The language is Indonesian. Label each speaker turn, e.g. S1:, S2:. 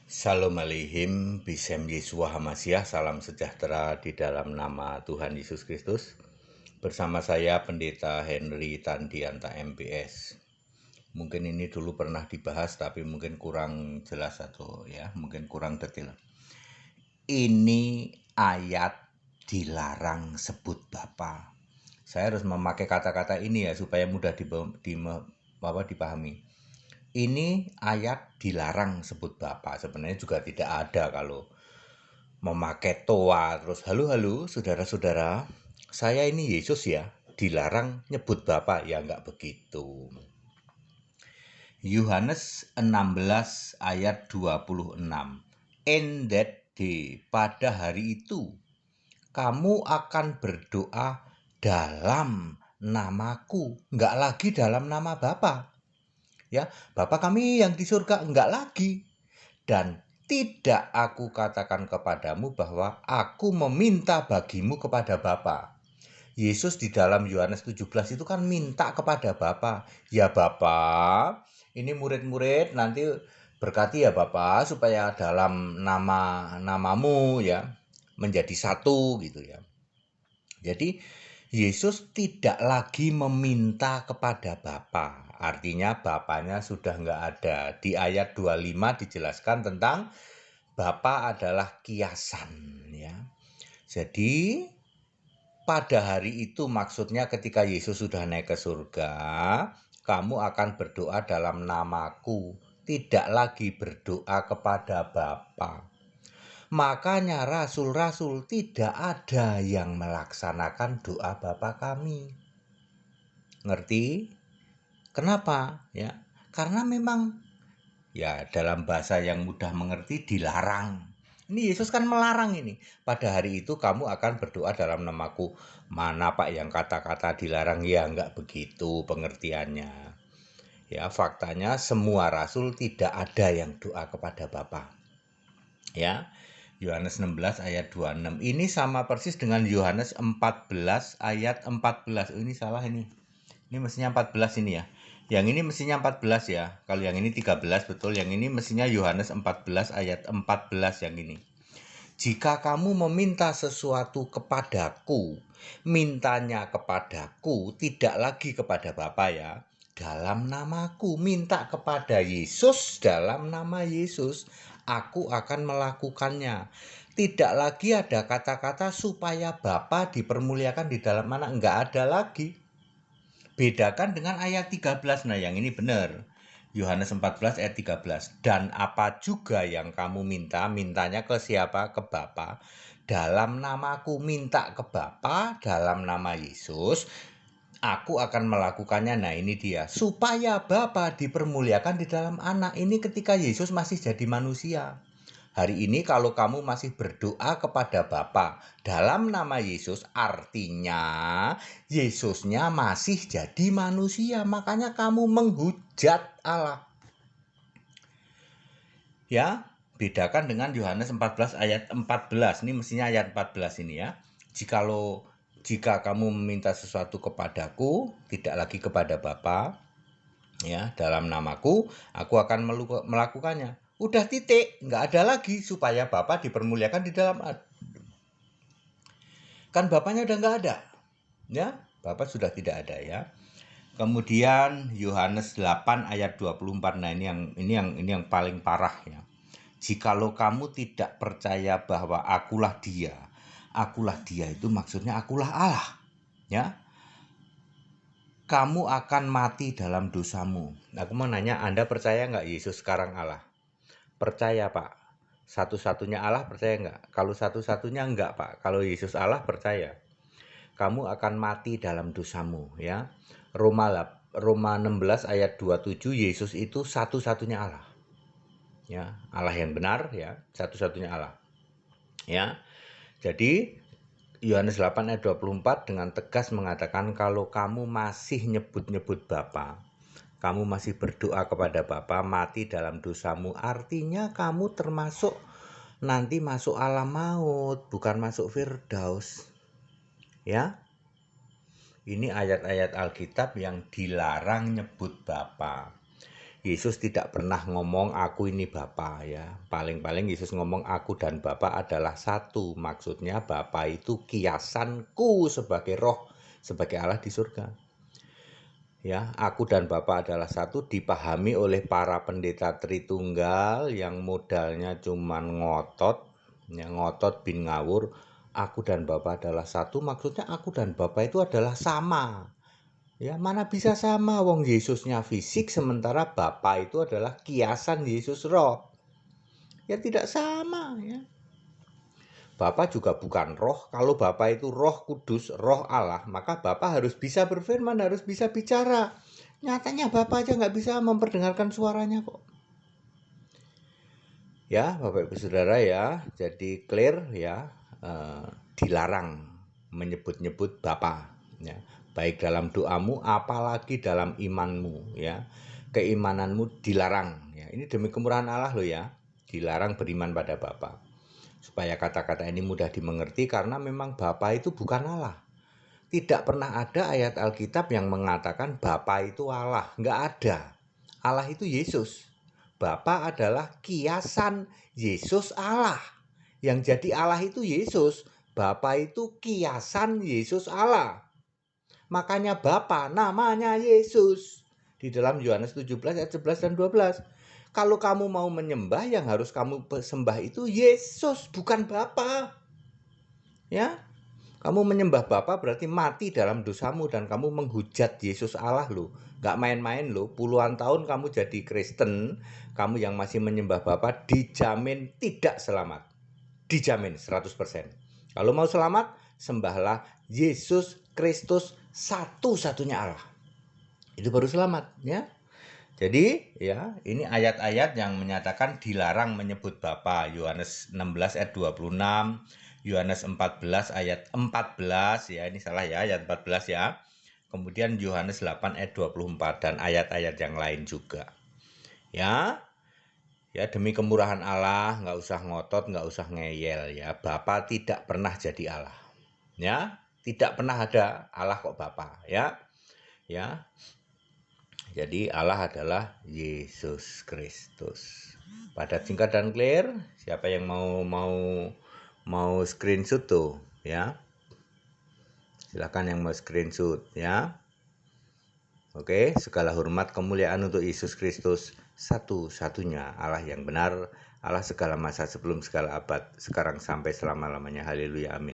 S1: Shalom Aleihim, Bisem Yesua Hamasyah, salam sejahtera di dalam nama Tuhan Yesus Kristus. Bersama saya Pendeta Henry Tandianta MPS. Mungkin ini dulu pernah dibahas tapi mungkin kurang jelas atau mungkin kurang detail. Ini ayat dilarang sebut Bapa. Saya harus memakai kata-kata ini ya supaya mudah dipahami. Ini ayat dilarang sebut Bapa. Sebenarnya juga tidak ada kalau memakai toa terus halo saudara-saudara, saya ini Yesus ya, dilarang nyebut Bapa, ya enggak begitu. Yohanes 16 ayat 26. In that day, pada hari itu kamu akan berdoa dalam namaku, enggak lagi dalam nama Bapa. Ya, Bapa kami yang di surga, enggak lagi. Dan tidak aku katakan kepadamu bahwa aku meminta bagimu kepada Bapa. Yesus di dalam Yohanes 17 itu kan minta kepada Bapa. Ya Bapa, ini murid-murid nanti berkati ya Bapa supaya dalam namamu ya menjadi satu gitu ya. Jadi Yesus tidak lagi meminta kepada Bapa. Artinya Bapanya sudah nggak ada. Di ayat 25 dijelaskan tentang Bapa adalah kiasan ya. Jadi pada hari itu maksudnya ketika Yesus sudah naik ke surga, kamu akan berdoa dalam namaku, tidak lagi berdoa kepada Bapa. Makanya rasul-rasul tidak ada yang melaksanakan doa Bapa kami. Ngerti? Kenapa? Ya, karena memang ya dalam bahasa yang mudah mengerti dilarang. Ini Yesus kan melarang ini. Pada hari itu kamu akan berdoa dalam namaku. Mana Pak yang kata-kata dilarang? Ya enggak begitu pengertiannya. Ya, faktanya semua rasul tidak ada yang doa kepada Bapa. Ya. Yohanes 16 ayat 26. Ini sama persis dengan Yohanes 14 ayat 14. Oh, ini salah ini. Ini mestinya 14 ini ya. Yang ini mestinya 14 ya. Kalau yang ini 13 betul. Yang ini mestinya Yohanes 14 ayat 14 yang ini. Jika kamu meminta sesuatu kepadaku, mintanya kepadaku, tidak lagi kepada Bapa ya. Dalam namaku, minta kepada Yesus dalam nama Yesus, aku akan melakukannya. Tidak lagi ada kata-kata supaya Bapa dipermuliakan di dalam anak, enggak ada lagi. Bedakan dengan ayat 13. Nah, yang ini benar. Yohanes 14 ayat 13. Dan apa juga yang kamu minta, mintanya ke siapa? Ke Bapa. Dalam namaku, minta ke Bapa dalam nama Yesus, aku akan melakukannya. Nah, ini dia. Supaya Bapa dipermuliakan di dalam anak. Ini ketika Yesus masih jadi manusia. Hari ini kalau kamu masih berdoa kepada Bapa dalam nama Yesus, artinya Yesusnya masih jadi manusia. Makanya kamu menghujat Allah. Ya, bedakan dengan Yohanes 14 ayat 14. Ini mestinya ayat 14 ini ya. Jika kamu meminta sesuatu kepadaku, tidak lagi kepada Bapa, ya, dalam namaku, aku akan melakukannya. Udah titik, nggak ada lagi supaya Bapa dipermuliakan di dalam. Kan Bapaknya udah nggak ada, ya, Bapa sudah tidak ada ya. Kemudian Yohanes 8 ayat 24. Nah, ini yang paling parah ya. Jikalau kamu tidak percaya bahwa akulah dia itu maksudnya akulah Allah, ya. Kamu akan mati dalam dosamu. Aku mau nanya, Anda percaya nggak Yesus sekarang Allah? Percaya Pak. Satu-satunya Allah percaya nggak? Kalau satu-satunya enggak Pak. Kalau Yesus Allah percaya. Kamu akan mati dalam dosamu ya. Roma 16 ayat 27, Yesus itu satu-satunya Allah. Ya, Allah yang benar ya, satu-satunya Allah. Ya. Jadi Yohanes 8 ayat 24 dengan tegas mengatakan kalau kamu masih nyebut-nyebut Bapa, kamu masih berdoa kepada Bapa, mati dalam dosamu, artinya kamu termasuk nanti masuk alam maut, bukan masuk Firdaus. Ya. Ini ayat-ayat Alkitab yang dilarang nyebut Bapa. Yesus tidak pernah ngomong aku ini Bapa ya. Paling-paling Yesus ngomong aku dan Bapa adalah satu. Maksudnya Bapa itu kiasanku sebagai roh, sebagai Allah di surga. Ya, aku dan Bapa adalah satu dipahami oleh para pendeta Tritunggal yang modalnya cuman ngotot, ya ngotot bin ngawur. Aku dan Bapa adalah satu, maksudnya aku dan Bapa itu adalah sama. Ya, mana bisa sama wong Yesusnya fisik sementara Bapa itu adalah kiasan Yesus roh. Ya tidak sama ya. Bapa juga bukan roh. Kalau Bapa itu roh kudus, roh Allah, maka Bapa harus bisa berfirman, harus bisa bicara. Nyatanya Bapa aja nggak bisa memperdengarkan suaranya kok. Ya, Bapak Ibu Saudara ya, jadi clear ya, dilarang menyebut-nyebut Bapa ya. Baik dalam doamu apalagi dalam imanmu ya. Keimananmu dilarang ya. Ini demi kemurahan Allah loh ya. Dilarang beriman pada Bapa. Supaya kata-kata ini mudah dimengerti karena memang Bapa itu bukan Allah. Tidak pernah ada ayat Alkitab yang mengatakan Bapa itu Allah, nggak ada. Allah itu Yesus. Bapa adalah kiasan Yesus Allah. Yang jadi Allah itu Yesus. Bapa itu kiasan Yesus Allah. Makanya Bapa namanya Yesus. Di dalam Yohanes 17 ayat 11 dan 12. Kalau kamu mau menyembah yang harus kamu sembah itu Yesus, bukan Bapa. Ya. Kamu menyembah Bapa berarti mati dalam dosamu dan kamu menghujat Yesus Allah lo. Gak main-main lo, puluhan tahun kamu jadi Kristen, kamu yang masih menyembah Bapa dijamin tidak selamat. Dijamin 100%. Kalau mau selamat, sembahlah Yesus Kristus satu-satunya Allah. Itu baru selamat ya. Jadi ya, ini ayat-ayat yang menyatakan dilarang menyebut Bapa. Yohanes 16 ayat 26, Yohanes 14 ayat 14 ya, ini salah ya, ayat 14 ya. Kemudian Yohanes 8 ayat 24 dan ayat-ayat yang lain juga. Ya. Ya, demi kemurahan Allah, nggak usah ngotot, nggak usah ngeyel ya. Bapa tidak pernah jadi Allah. Ya, tidak pernah ada Allah kok Bapa ya. Ya. Jadi Allah adalah Yesus Kristus. Padat, singkat dan clear. Siapa yang mau screenshot tuh ya? Silakan yang mau screenshot ya. Oke, segala hormat kemuliaan untuk Yesus Kristus, satu-satunya Allah yang benar, Allah segala masa sebelum segala abad, sekarang sampai selama-lamanya. Haleluya, amin.